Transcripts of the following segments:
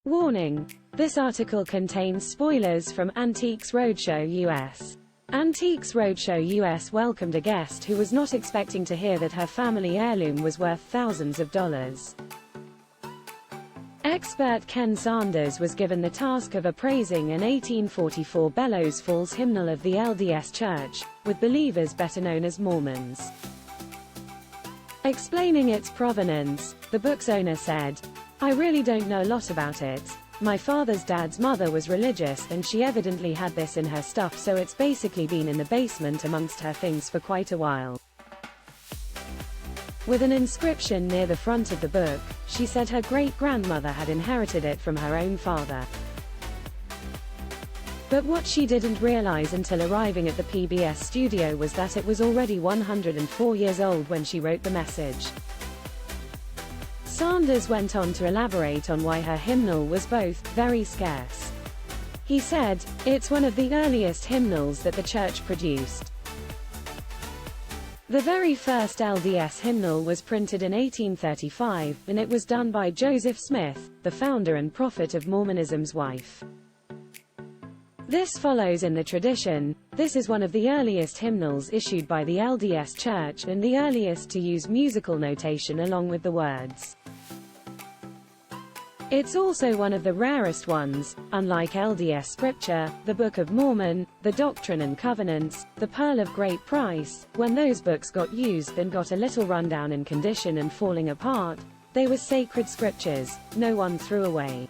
Warning: this article contains spoilers from Antiques Roadshow US. Antiques Roadshow US welcomed a guest who was not expecting to hear that her family heirloom was worth thousands of dollars. Expert Ken Sanders was given the task of appraising an 1844 Bellows Falls hymnal of the LDS Church, with believers better known as Mormons. Explaining its provenance, the book's owner said, "I really don't know a lot about it. My father's dad's mother was religious and she evidently had this in her stuff, so it's basically been in the basement amongst her things for quite a while." With an inscription near the front of the book, she said her great-grandmother had inherited it from her own father. But what she didn't realize until arriving at the PBS studio was that it was already 104 years old when she wrote the message. Sanders went on to elaborate on why her hymnal was both very scarce. He said, "It's one of the earliest hymnals that the church produced. The very first LDS hymnal was printed in 1835, and it was done by Joseph Smith, the founder and prophet of Mormonism's wife. This follows in the tradition. This is one of the earliest hymnals issued by the LDS Church and the earliest to use musical notation along with the words. It's also one of the rarest ones, unlike LDS Scripture, the Book of Mormon, the Doctrine and Covenants, the Pearl of Great Price. When those books got used and got a little rundown in condition and falling apart, they were sacred scriptures, no one threw away."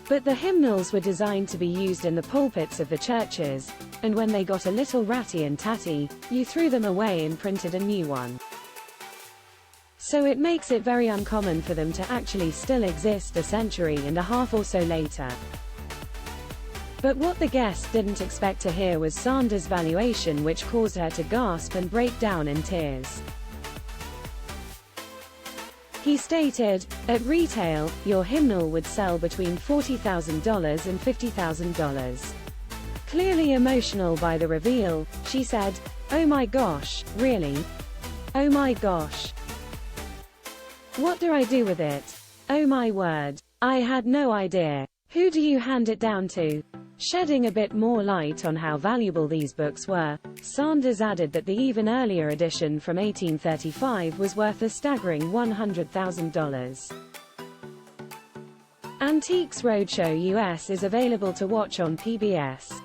But the hymnals were designed to be used in the pulpits of the churches, and when they got a little ratty and tatty, you threw them away and printed a new one. So it makes it very uncommon for them to actually still exist a century and a half or so later. But what the guest didn't expect to hear was Sanders' valuation, which caused her to gasp and break down in tears. He stated, "At retail, your hymnal would sell between $40,000 and $50,000. Clearly emotional by the reveal, she said, "Oh my gosh, really? Oh my gosh. What do I do with it? Oh my word. I had no idea. Who do you hand it down to?" Shedding a bit more light on how valuable these books were, Sanders added that the even earlier edition from 1835 was worth a staggering $100,000. Antiques Roadshow US is available to watch on PBS.